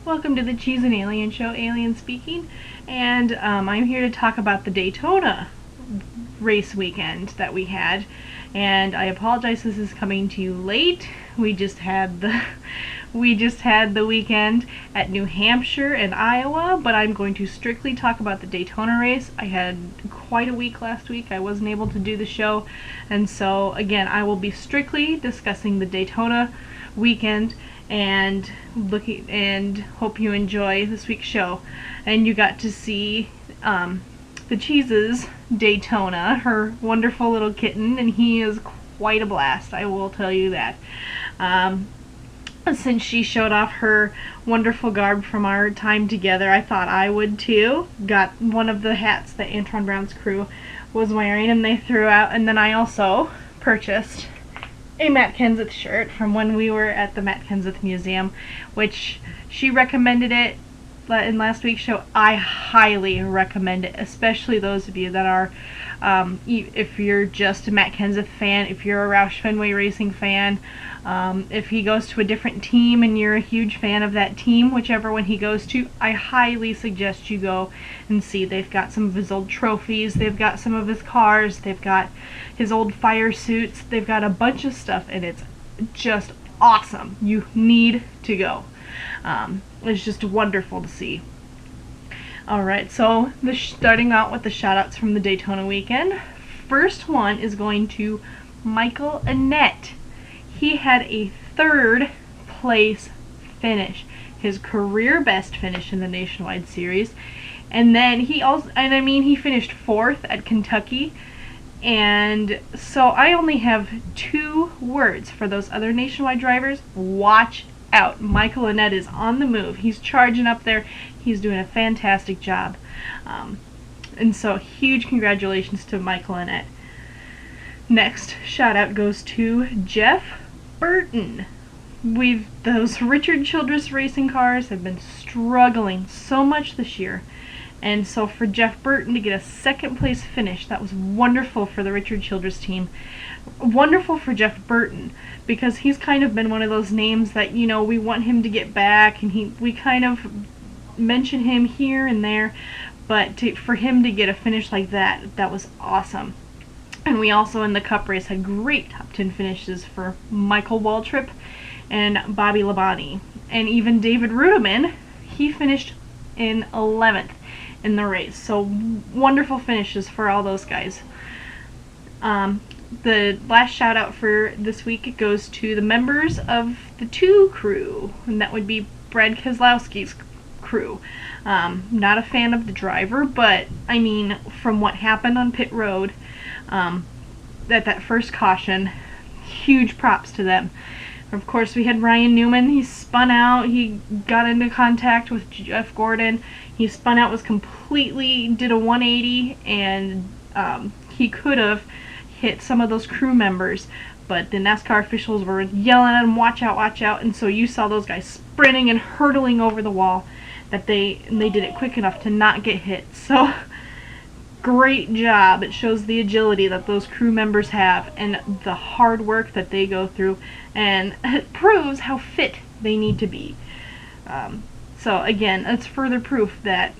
Welcome to the Cheese and Alien Show, Alien speaking, and I'm here to talk about the Daytona race weekend that we had. And I apologize, this is coming to you late. We just had the weekend at New Hampshire and Iowa, but I'm going to strictly talk about the Daytona race. I had quite a week last week. I wasn't able to do the show, and so again, I will be strictly discussing the Daytona weekend and hope you enjoy this week's show. And you got to see the Cheese's Daytona, her wonderful little kitten, and he is quite a blast, I will tell you that. Since she showed off her wonderful garb from our time together, I thought I would too. Got one of the hats that Antron Brown's crew was wearing, and they threw out, and then I also purchased a Matt Kenseth shirt from when we were at the Matt Kenseth Museum, which she recommended it in last week's show. I highly recommend it, especially those of you that are, if you're just a Matt Kenseth fan, if you're a Roush Fenway Racing fan, if he goes to a different team and you're a huge fan of that team, whichever one he goes to, I highly suggest you go and see. They've got some of his old trophies, they've got some of his cars, they've got his old fire suits, they've got a bunch of stuff, and it's just awesome. You need to go. It's just wonderful to see. Alright, so starting out with the shout-outs from the Daytona weekend. First one is going to Michael Annett. He had a third place finish, his career best finish in the Nationwide Series. And then he finished fourth at Kentucky. And so I only have 2 words for those other Nationwide drivers. Watch out. Michael Annett is on the move. He's charging up there. He's doing a fantastic job. And so huge congratulations to Michael Annett. Next shout out goes to Jeff Burton. Those Richard Childress racing cars have been struggling so much this year. And so for Jeff Burton to get a second place finish, that was wonderful for the Richard Childress team. Wonderful for Jeff Burton, because he's kind of been one of those names that, you know, we want him to get back, and we kind of mention him here and there, but for him to get a finish like that was awesome. And we also in the Cup race had great top 10 finishes for Michael Waltrip and Bobby Labonte. And even David Rudiman, he finished in 11th in the race. So wonderful finishes for all those guys. The last shout out for this week goes to the members of the 2 crew, and that would be Brad Keselowski's crew. Not a fan of the driver, but I mean, from what happened on pit road, that first caution, huge props to them. Of course, we had Ryan Newman. He spun out. He got into contact with Jeff Gordon. He spun out, did a 180, and he could have hit some of those crew members, but the NASCAR officials were yelling at him, watch out, watch out, and so you saw those guys sprinting and hurtling over the wall, that they did it quick enough to not get hit. So great job. It shows the agility that those crew members have and the hard work that they go through, and it proves how fit they need to be. So again, it's further proof that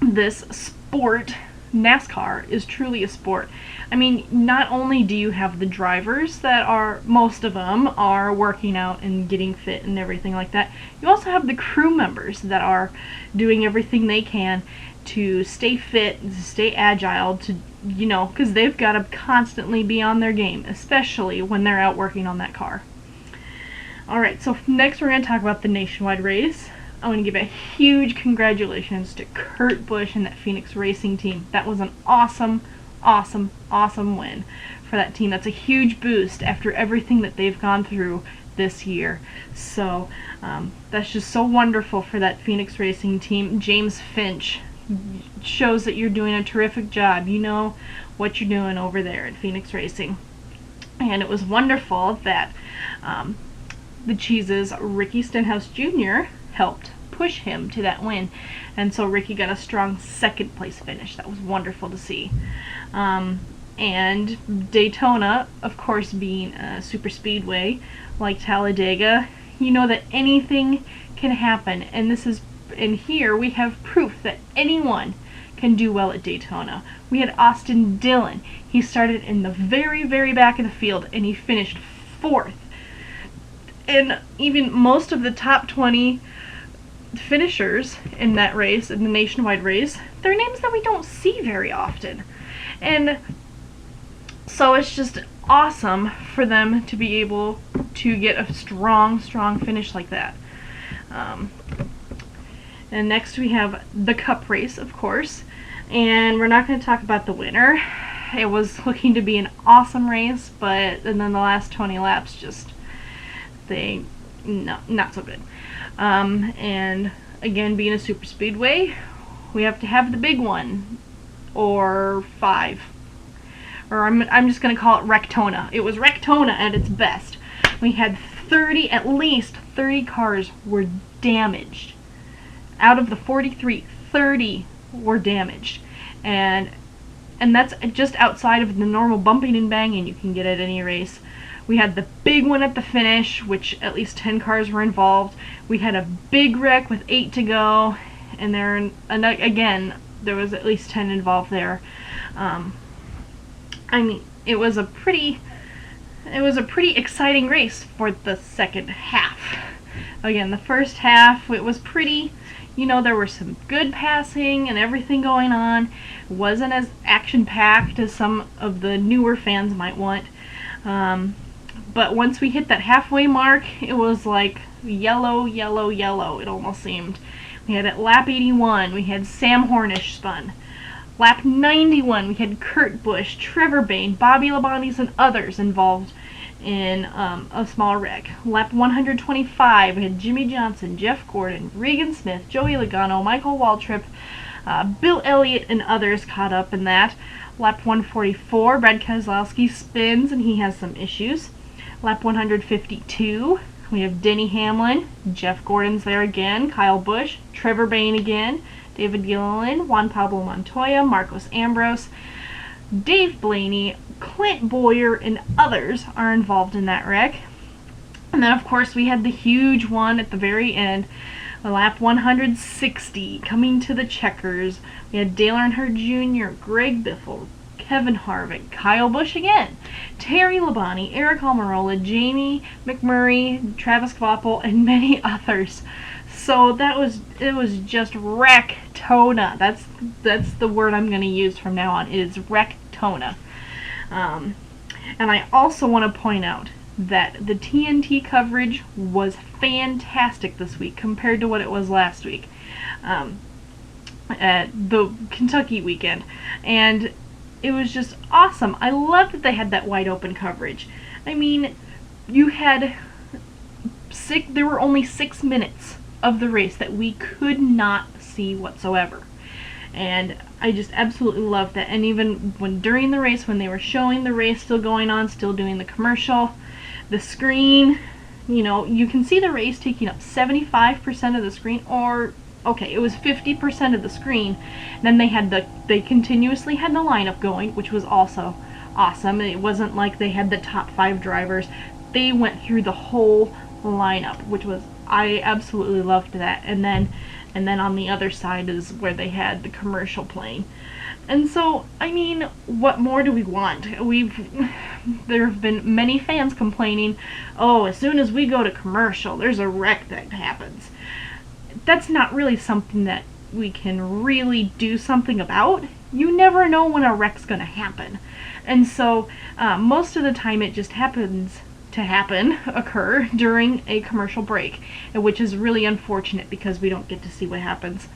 this sport, NASCAR, is truly a sport. I mean, not only do you have the drivers that most of them are working out and getting fit and everything like that, you also have the crew members that are doing everything they can to stay fit, to stay agile, because they've got to constantly be on their game, especially when they're out working on that car. Alright, so next we're going to talk about the Nationwide race. I want to give a huge congratulations to Kurt Busch and that Phoenix Racing team. That was an awesome, awesome, awesome win for that team. That's a huge boost after everything that they've gone through this year. So that's just so wonderful for that Phoenix Racing team. James Finch shows that you're doing a terrific job. You know what you're doing over there at Phoenix Racing. And it was wonderful that the Cheese's Ricky Stenhouse Jr. helped push him to that win, and so Ricky got a strong second place finish. That was wonderful to see. And Daytona, of course, being a super speedway like Talladega, you know that anything can happen, and here we have proof that anyone can do well at Daytona. We had Austin Dillon. He started in the very, very back of the field, and he finished 4th. And even most of the top 20 finishers in that race, in the nationwide race, they're names that we don't see very often. And so it's just awesome for them to be able to get a strong finish like that. And next we have the Cup race, of course, and we're not going to talk about the winner. It was looking to be an awesome race, and then the last 20 laps not so good. And again, being a super speedway, we have to have the big one, or 5. Or I'm just going to call it Rectona. It was Rectona at its best. We had at least 30 cars were damaged. Out of the 43, 30 were damaged. And that's just outside of the normal bumping and banging you can get at any race. We had the big one at the finish, which at least 10 cars were involved. We had a big wreck with 8 to go, and again, there was at least 10 involved there. I mean, it was a pretty exciting race for the second half. Again, the first half, it was pretty, there were some good passing and everything going on. It wasn't as action-packed as some of the newer fans might want. But once we hit that halfway mark, it was like yellow, yellow, yellow, it almost seemed. We had at lap 81, we had Sam Hornish spun. Lap 91, we had Kurt Busch, Trevor Bayne, Bobby Labonte, and others involved in a small wreck. Lap 125, we had Jimmy Johnson, Jeff Gordon, Regan Smith, Joey Logano, Michael Waltrip, Bill Elliott, and others caught up in that. Lap 144, Brad Keselowski spins, and he has some issues. Lap 152, we have Denny Hamlin, Jeff Gordon's there again, Kyle Busch, Trevor Bayne again, David Gilliland, Juan Pablo Montoya, Marcos Ambrose, Dave Blaney, Clint Bowyer, and others are involved in that wreck. And then, of course, we had the huge one at the very end, lap 160, coming to the checkers. We had Dale Earnhardt Jr., Greg Biffle, Kevin Harvick, Kyle Busch again, Terry Labonte, Eric Almirola, Jamie McMurray, Travis Kvapil, and many others. So it was just Rectona. That's the word I'm going to use from now on. It is Rectona. And I also want to point out that the TNT coverage was fantastic this week compared to what it was last week at the Kentucky weekend. And it was just awesome. I love that they had that wide open coverage. I mean, there were only 6 minutes of the race that we could not see whatsoever. And I just absolutely loved that. And even during the race, when they were showing the race still going on, still doing the commercial, the screen, you can see the race taking up 75% of the screen, it was 50% of the screen. And then they continuously had the lineup going, which was also awesome. It wasn't like they had the top 5 drivers. They went through the whole lineup, I absolutely loved that. And then on the other side is where they had the commercial playing. And so, I mean, what more do we want? There have been many fans complaining, as soon as we go to commercial, there's a wreck that happens. That's not really something that we can really do something about. You never know when a wreck's going to happen. And so, most of the time it just happens to occur during a commercial break, which is really unfortunate because we don't get to see what happens,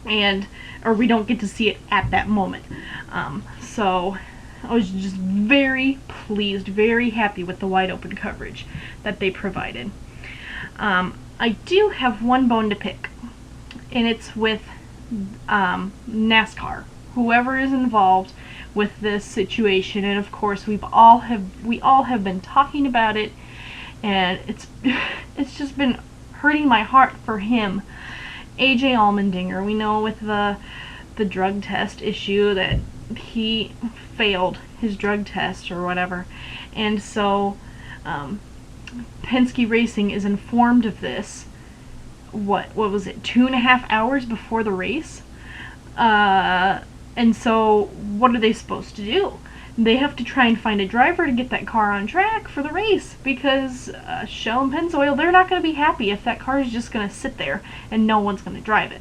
or we don't get to see it at that moment. So I was just very pleased, very happy with the wide open coverage that they provided. I do have one bone to pick, and it's with NASCAR. Whoever is involved with this situation, and of course we all have been talking about it, and it's just been hurting my heart for him. AJ Allmendinger, we know with the drug test issue that he failed his drug test or whatever, and so Penske Racing is informed of this, what was it, 2.5 hours before the race? And so what are they supposed to do? They have to try and find a driver to get that car on track for the race, because Shell and Pennzoil, they're not going to be happy if that car is just going to sit there and no one's going to drive it.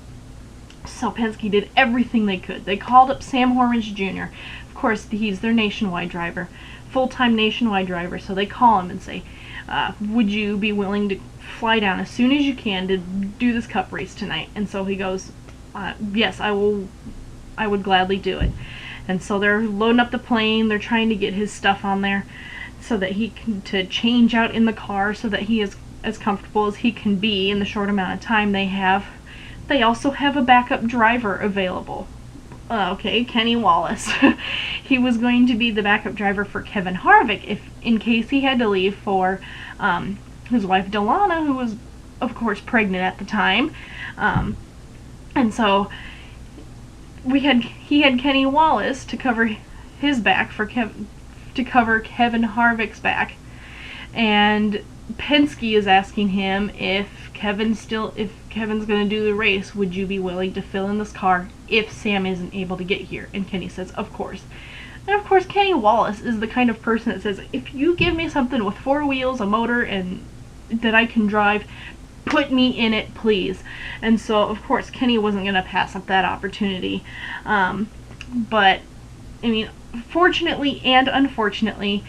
So Penske did everything they could. They called up Sam Horwich Jr. Of course, he's their nationwide driver, full-time nationwide driver, so they call him and say, would you be willing to fly down as soon as you can to do this cup race tonight? And so he goes, yes, I would gladly do it. And so they're loading up the plane, they're trying to get his stuff on there so that he can to change out in the car so that he is as comfortable as he can be in the short amount of time they have. They also have a backup driver available. Okay, Kenny Wallace. He was going to be the backup driver for Kevin Harvick in case he had to leave for his wife Delana, who was, of course, pregnant at the time. And so he had Kenny Wallace to cover his back to cover Kevin Harvick's back, and Penske is asking him if Kevin's going to do the race, would you be willing to fill in this car if Sam isn't able to get here? And Kenny says, of course. And of course, Kenny Wallace is the kind of person that says, if you give me something with 4 wheels, a motor, and that I can drive, put me in it, please. And so, of course, Kenny wasn't going to pass up that opportunity. But, I mean, fortunately and unfortunately,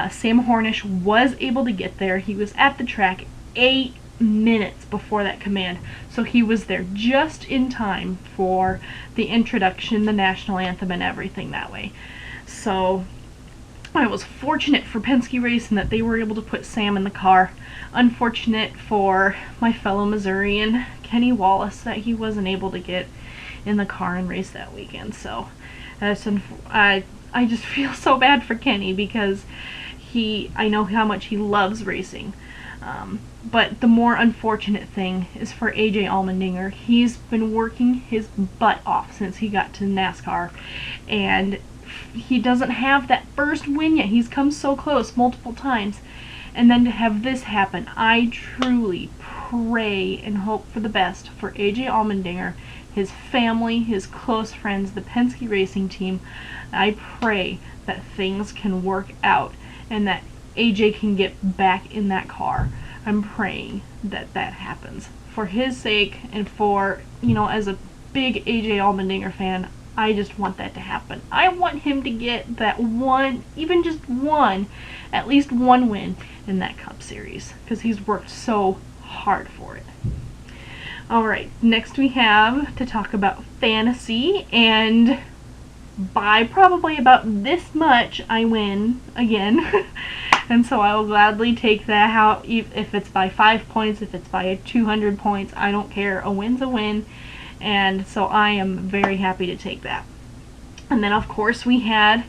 Sam Hornish was able to get there. He was at the track 8 minutes before that command. So he was there just in time for the introduction, the national anthem, and everything that way. So I was fortunate for Penske Racing that they were able to put Sam in the car. Unfortunate for my fellow Missourian, Kenny Wallace, that he wasn't able to get in the car and race that weekend. So I just feel so bad for Kenny, because I know how much he loves racing. But the more unfortunate thing is for AJ Allmendinger. He's been working his butt off since he got to NASCAR, and he doesn't have that first win yet. He's come so close multiple times, and then to have this happen, I truly pray and hope for the best for AJ Allmendinger, his family, his close friends, the Penske Racing team. I pray that things can work out and that AJ can get back in that car. I'm praying that that happens for his sake, and for, as a big AJ Allmendinger fan, I just want that to happen. I want him to get that one, even just one, at least one win in that Cup Series, because he's worked so hard for it. Alright, next we have to talk about fantasy, and by probably about this much, I win again. And so I will gladly take that out, if it's by 5 points, if it's by 200 points, I don't care. A win's a win, and so I am very happy to take that. And then, of course, we had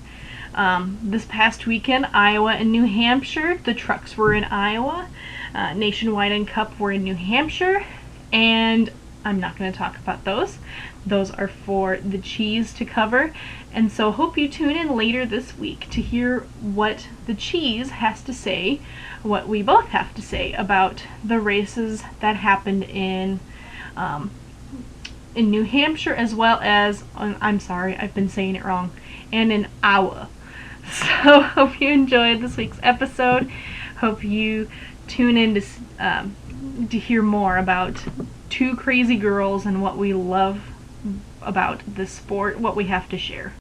this past weekend, Iowa and New Hampshire. The trucks were in Iowa. Nationwide and Cup were in New Hampshire, and I'm not going to talk about those. Those are for the Cheese to cover, and so hope you tune in later this week to hear what the Cheese has to say, what we both have to say about the races that happened in New Hampshire, as well as, I'm sorry, I've been saying it wrong, and in Iowa. So hope you enjoyed this week's episode. Hope you tune in to hear more about two crazy girls and what we love about this sport, what we have to share.